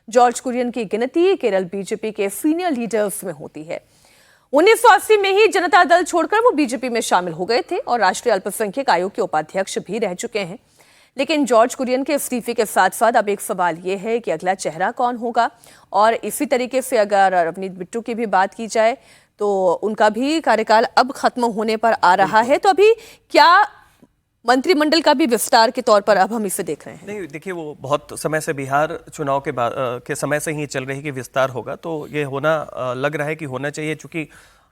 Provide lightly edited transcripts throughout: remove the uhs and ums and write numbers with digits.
George Kurien की गिनती Kerala BJP के सीनियर लीडर्स में होती है। 1980 में ही जनता दल छोड़कर वो बीजेपी में शामिल हो गए थे और राष्ट्रीय अल्पसंख्यक आयोग के उपाध्यक्ष भी रह चुके हैं। लेकिन जॉर्ज कुरियन के इस्तीफे के साथ साथ अब एक सवाल ये है कि अगला चेहरा कौन होगा। और इसी तरीके से अगर रवनीत बिट्टू की भी बात की जाए तो उनका भी कार्यकाल अब खत्म होने पर आ रहा है। तो अभी क्या मंत्रिमंडल का भी विस्तार के तौर पर अब हम इसे देख रहे हैं? नहीं, देखिए वो बहुत समय से बिहार चुनाव के समय से ही चल रही कि विस्तार होगा, तो ये होना लग रहा है कि होना चाहिए, चूंकि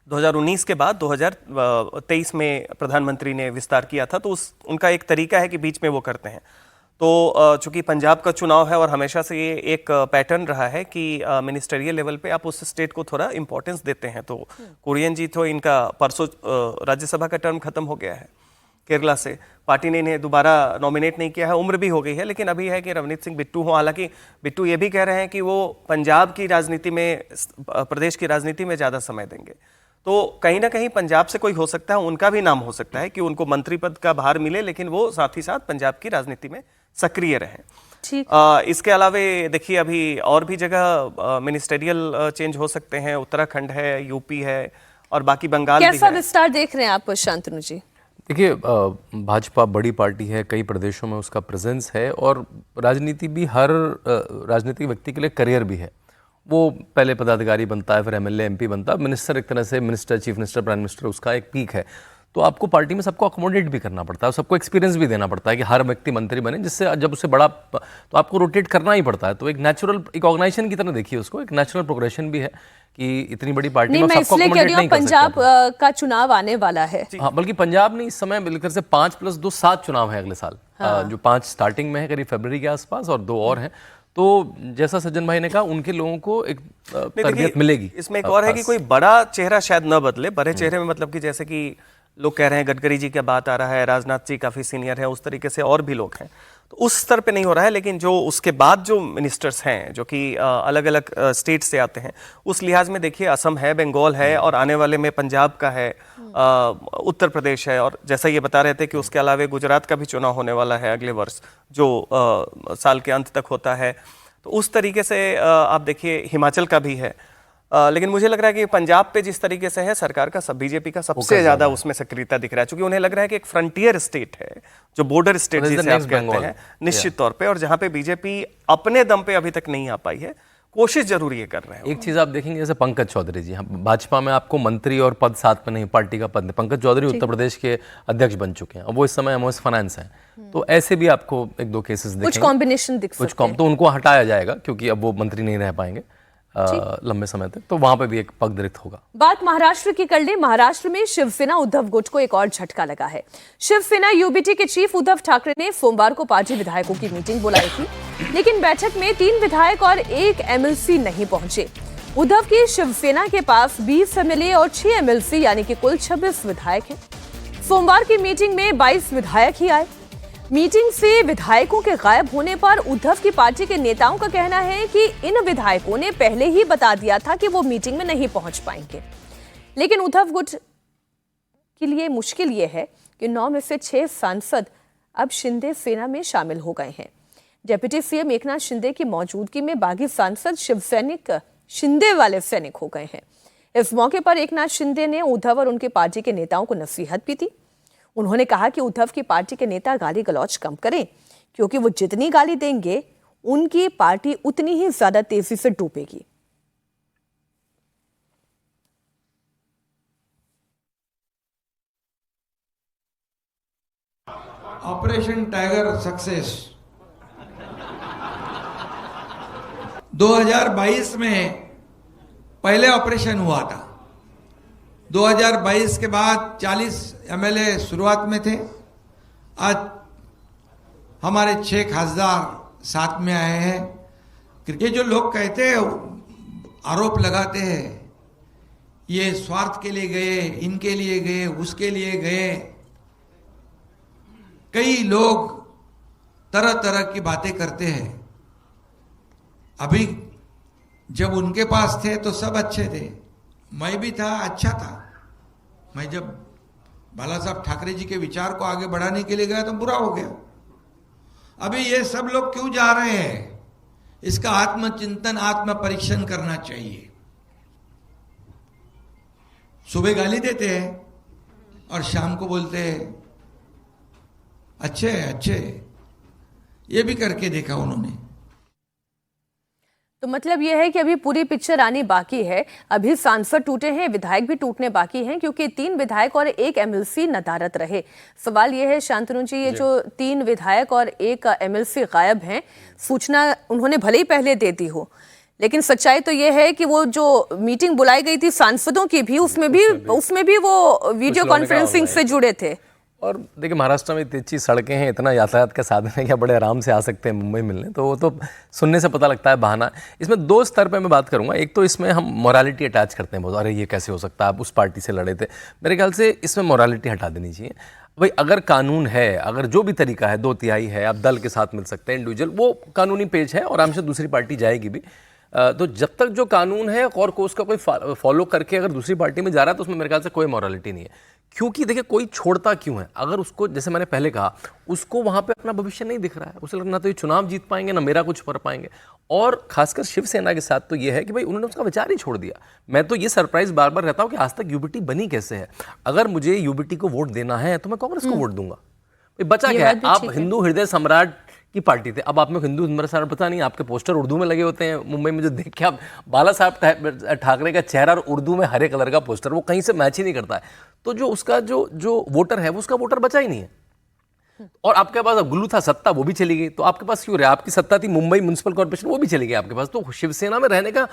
2019 के बाद 2023 में प्रधानमंत्री ने विस्तार किया था, तो उनका एक तरीका है कि बीच में वो करते हैं। तो चूंकि पंजाब का चुनाव है और हमेशा से ये एक पैटर्न रहा है कि मिनिस्टरियल लेवल पे आप उस स्टेट को थोड़ा इंपॉर्टेंस देते हैं। तो कुरियन जी तो इनका परसों राज्यसभा का टर्म खत्म हो गया है केरला से, पार्टी ने इन्हें दोबारा नॉमिनेट नहीं किया है, उम्र भी हो गई है, लेकिन अभी है कि रवनीत सिंह बिट्टू हो। हालांकि बिट्टू ये भी कह रहे हैं कि वो पंजाब की राजनीति में, प्रदेश की राजनीति में ज़्यादा समय देंगे। तो कहीं ना कहीं पंजाब से कोई हो सकता है, उनका भी नाम हो सकता है कि उनको मंत्री पद का भार मिले, लेकिन वो साथ ही साथ पंजाब की राजनीति में सक्रिय रहें। इसके अलावा देखिए अभी और भी जगह मिनिस्टेरियल चेंज हो सकते हैं, उत्तराखंड है, यूपी है और बाकी बंगाल भी है। कैसा विस्तार देख रहे हैं आप शांतनु जी? देखिए, भाजपा बड़ी पार्टी है, कई प्रदेशों में उसका प्रेजेंस है और राजनीति भी हर राजनीतिक व्यक्ति के लिए करियर भी है। वो पहले पदाधिकारी बनता है, फिर एमएलए एमपी बनता है, मिनिस्टर एक तरह से minister, chief minister, prime minister उसका एक पीक है। तो आपको पार्टी में सबको अकोमोडेट भी करना पड़ता है, सबको एक्सपीरियंस भी देना पड़ता है कि हर व्यक्ति मंत्री बने, जिससे जब उससे बड़ा तो आपको रोटेट करना ही पड़ता है। तो एक नेचुरल, एक ऑर्गेनाइजेशन की तरह देखिए उसको, एक नेचुरल प्रोग्रेशन भी है कि इतनी बड़ी पार्टी में सबको अकोमोडेट नहीं कर सकते। पंजाब का चुनाव आने वाला है। हाँ, बल्कि पंजाब ने इस समय मिलकर से 5+2 7 चुनाव है अगले साल। जो 5 स्टार्टिंग में है करीब फरवरी के आसपास और 2 और हैं। तो जैसा सज्जन भाई ने कहा, उनके लोगों को एक तरबियत मिलेगी। इसमें एक और है कि कोई बड़ा चेहरा शायद न बदले, बड़े चेहरे में मतलब कि जैसे कि लोग कह रहे हैं गडकरी जी का बात आ रहा है, राजनाथ जी काफी सीनियर है, उस तरीके से और भी लोग हैं, तो उस स्तर पे नहीं हो रहा है। लेकिन जो उसके बाद जो मिनिस्टर्स हैं जो कि अलग अलग स्टेट से आते हैं, उस लिहाज में देखिए असम है, बंगाल है और आने वाले में पंजाब का है, उत्तर प्रदेश है, और जैसा ये बता रहे थे कि उसके अलावा गुजरात का भी चुनाव होने वाला है अगले वर्ष, जो साल के अंत तक होता है। तो उस तरीके से आप देखिए हिमाचल का भी है। लेकिन मुझे लग रहा है कि पंजाब पे जिस तरीके से है सरकार का, सब बीजेपी का सबसे ज्यादा उसमें सक्रियता दिख रहा है, क्योंकि उन्हें लग रहा है कि एक फ्रंटियर स्टेट है, जो बॉर्डर स्टेट जिसे आप कहते हैं निश्चित तौर पे, और जहां पे बीजेपी अपने दम पे अभी तक नहीं आ पाई है, कोशिश जरूर ये कर रहे हैं। एक चीज आप देखेंगे, जैसे पंकज चौधरी जी, भाजपा में आपको मंत्री और पद साथ में नहीं, पार्टी का पद। पंकज चौधरी उत्तर प्रदेश के अध्यक्ष बन चुके हैं, अब वो इस समय एमओएस फाइनेंस हैं। तो ऐसे भी आपको 1-2 केसेस दिखेंगे, कुछ कॉम्बिनेशन दिख सकते हैं। तो उनको हटाया जाएगा क्योंकि अब वो मंत्री नहीं रह पाएंगे लंबे समय तक, तो वहां पे भी एक पगडंडित होगा। बात महाराष्ट्र की कर ले। महाराष्ट्र में शिवसेना उद्धव गुट को एक और झटका लगा है। शिवसेना यूबीटी के चीफ उद्धव ठाकरे ने सोमवार को पार्टी विधायकों की मीटिंग बुलाई थी, लेकिन बैठक में 3 विधायक और 1 एमएलसी नहीं पहुंचे। उद्धव की शिवसेना के पास 20 एमएलए और 6 एमएलसी यानी कि कुल 26 विधायक हैं। सोमवार की मीटिंग में 22 विधायक ही आए। मीटिंग से विधायकों के गायब होने पर उद्धव की पार्टी के नेताओं का कहना है कि इन विधायकों ने पहले ही बता दिया था कि वो मीटिंग में नहीं पहुंच पाएंगे। लेकिन उद्धव गुट के लिए मुश्किल ये है कि 9 में से 6 सांसद अब शिंदे सेना में शामिल हो गए हैं। डिप्टी सीएम एकनाथ शिंदे की मौजूदगी में बागी सांसद शिवसैनिक शिंदे वाले सैनिक हो गए हैं। इस मौके पर एकनाथ शिंदे ने उद्धव और उनके पार्टी के नेताओं को नसीहत भी दी। उन्होंने कहा कि उद्धव की पार्टी के नेता गाली गलौज कम करें, क्योंकि वो जितनी गाली देंगे उनकी पार्टी उतनी ही ज्यादा तेजी से डूबेगी। ऑपरेशन टाइगर सक्सेस 2022 में पहले ऑपरेशन हुआ था। 2022 के बाद 40 एमएलए शुरुआत में थे। आज हमारे 6 खासदार साथ में आए हैं। ये जो लोग कहते हैं, आरोप लगाते हैं, ये स्वार्थ के लिए गए, इनके लिए गए, उसके लिए गए, कई लोग तरह तरह की बातें करते हैं। अभी जब उनके पास थे तो सब अच्छे थे, मैं भी था, अच्छा था। मैं जब बाला साहब ठाकरे जी के विचार को आगे बढ़ाने के लिए गया तो बुरा हो गया। अभी ये सब लोग क्यों जा रहे हैं? इसका आत्मचिंतन, आत्म परीक्षण करना चाहिए। सुबह गाली देते हैं और शाम को बोलते हैं अच्छे अच्छे। ये भी करके देखा उन्होंने। तो मतलब यह है कि अभी पूरी पिक्चर आनी बाकी है। अभी सांसद टूटे हैं, विधायक भी टूटने बाकी हैं, क्योंकि 3 विधायक और 1 एमएलसी नदारद रहे। सवाल यह है शांतनु जी, ये जो 3 विधायक और 1 एमएलसी गायब हैं, सूचना उन्होंने भले ही पहले दे दी हो, लेकिन सच्चाई तो यह है कि वो जो मीटिंग बुलाई गई थी सांसदों की भी, उसमें भी वो वीडियो कॉन्फ्रेंसिंग से जुड़े थे। और देखिए, महाराष्ट्र में इतनी अच्छी सड़कें हैं, इतना यातायात का साधन है कि बड़े आराम से आ सकते हैं मुंबई मिलने। तो वो तो सुनने से पता लगता है बहाना। इसमें 2 स्तर पे मैं बात करूंगा। एक तो इसमें हम मोरालिटी अटैच करते हैं बहुत, अरे ये कैसे हो सकता है, आप उस पार्टी से लड़े थे। मेरे ख्याल से इसमें मोरालिटी हटा देनी चाहिए। भाई अगर कानून है, अगर जो भी तरीका है, 2/3 है, आप दल के साथ मिल सकते हैं, इंडिविजुअल, वो कानूनी पेज है और आराम से दूसरी पार्टी जाएगी भी। तो जब तक जो कानून है और को उसका कोई फॉलो करके अगर दूसरी पार्टी में जा रहा है तो उसमें मेरे ख्याल से कोई मॉरलिटी नहीं है। क्योंकि देखिए, कोई छोड़ता क्यों है? अगर उसको, जैसे मैंने पहले कहा, उसको वहां पे अपना भविष्य नहीं दिख रहा है, उसे लगना तो ये चुनाव जीत पाएंगे ना मेरा कुछ कर पाएंगे। और खासकर शिवसेना के साथ तो ये है कि भाई उन्होंने उसका विचार ही छोड़ दिया। मैं तो ये सरप्राइज बार बार रहता हूँ कि आज तक यूबीटी बनी कैसे है। अगर मुझे यूबीटी को वोट देना है तो मैं कांग्रेस को वोट दूंगा। बचा क्या है? आप हिंदू हृदय सम्राट की पार्टी थे, अब आप में हिंदू सम्राट पता नहीं, आपके पोस्टर उर्दू में लगे होते हैं मुंबई में, जो देख के आप बाला साहब ठाकरे का चेहरा और उर्दू में हरे कलर का पोस्टर, वो कहीं से मैच ही नहीं करता है। तो जो उसका जो वोटर है वो उसका वोटर बचा ही नहीं है। और आपके पास गुल्लू था, सत्ता वो भी चली गई। तो आपके पास क्यों रहा? आपकी सत्ता थी मुंबई म्युनिसिपल कॉर्पोरेशन, वो भी चली गई आपके पास। तो शिवसेना में रहने का,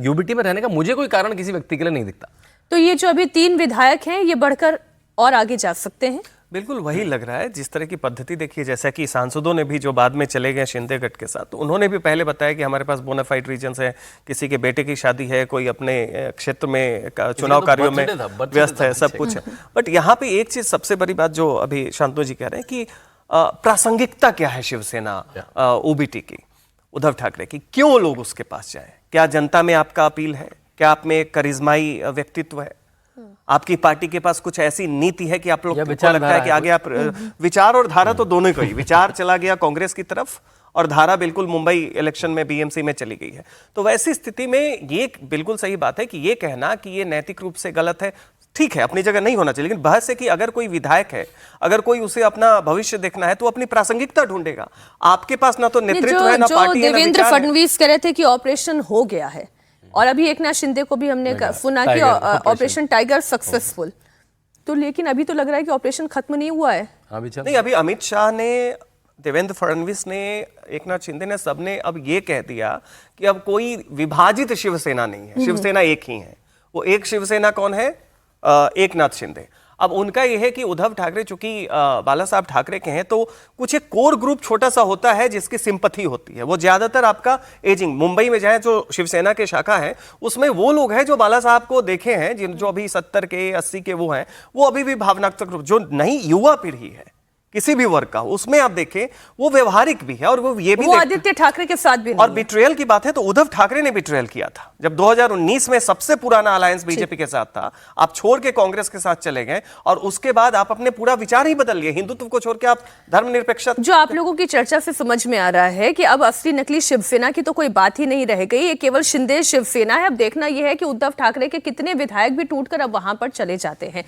यूबीटी में रहने का मुझे कोई कारण किसी व्यक्ति के लिए नहीं दिखता। तो ये जो अभी 3 विधायक हैं, ये बढ़कर और आगे जा सकते हैं? बिल्कुल वही लग रहा है। जिस तरह की पद्धति देखिए, जैसा कि सांसदों ने भी जो बाद में चले गए शिंदे गट के साथ, तो उन्होंने भी पहले बताया कि हमारे पास बोनाफाइड रीजन्स है, किसी के बेटे की शादी है, कोई अपने क्षेत्र में चुनाव कार्यों में व्यस्त है, सब कुछ है। बट यहाँ पे एक चीज सबसे बड़ी बात जो अभी शांतनु जी कह रहे हैं कि प्रासंगिकता क्या है शिवसेना ओबीटी की, उद्धव ठाकरे की, क्यों लोग उसके पास जाए? क्या जनता में आपका अपील है? क्या आप में एक करिश्माई व्यक्तित्व है? आपकी पार्टी के पास कुछ ऐसी नीति है कि आप लोग को लगता है कि आगे आप विचार और धारा तो दोनों को ही, विचार चला गया कांग्रेस की तरफ और धारा बिल्कुल मुंबई इलेक्शन में बीएमसी में चली गई है। तो वैसी स्थिति में ये बिल्कुल सही बात है कि ये कहना कि ये नैतिक रूप से गलत है, ठीक है, अपनी जगह नहीं होना चाहिए। लेकिन बहस है कि अगर कोई विधायक है, अगर कोई उसे अपना भविष्य देखना है तो अपनी प्रासंगिकता ढूंढेगा। आपके पास ना तो नेतृत्व है, ना पार्टी है, ना देवेंद्र विचार है। फडणवीस कह रहे थे कि ऑपरेशन हो गया है, और अभी एकनाथ शिंदे को भी हमने सुना कि ऑपरेशन टाइगर सक्सेसफुल। तो लेकिन अभी तो लग रहा है कि ऑपरेशन खत्म नहीं हुआ है। नहीं, अभी अमित शाह ने, देवेंद्र फडणवीस ने, एकनाथ शिंदे ने, सबने अब ये कह दिया कि अब कोई विभाजित शिवसेना नहीं है, शिवसेना एक ही है। वो एक शिवसेना कौन है? एकनाथ शिंदे। अब उनका यह है कि उद्धव ठाकरे चूंकि बाला साहब ठाकरे के हैं, तो कुछ एक कोर ग्रुप छोटा सा होता है जिसकी सिंपैथी होती है। वो ज्यादातर आपका एजिंग, मुंबई में जाए जो शिवसेना के शाखा है, उसमें वो लोग हैं जो बाला साहब को देखे हैं, जिन जो अभी 70 के 80 के वो हैं, वो अभी भी भावनात्मक ग्रुप, जो नई युवा पीढ़ी है किसी भी वर्ग का, उसमें आप देखें वो व्यवहारिक भी है और वो ये भी वो आदित्य ठाकरे के साथ भी नहीं। और बिट्रेयल की बात है तो उद्धव ठाकरे ने बिट्रेयल किया था जब 2019 में सबसे पुराना अलायंस बीजेपी के साथ था, आप छोड़ के कांग्रेस के साथ चले गए और उसके बाद आप अपने पूरा विचार ही बदल लिए, हिंदुत्व को छोड़ के आप धर्मनिरपेक्षता। जो आप लोगों की चर्चा से समझ में आ रहा है कि अब असली नकली शिवसेना की तो कोई बात ही नहीं रह गई, ये केवल शिंदे शिवसेना है। अब देखना यह है कि उद्धव ठाकरे के कितने विधायक भी टूटकर अब वहां पर चले जाते हैं।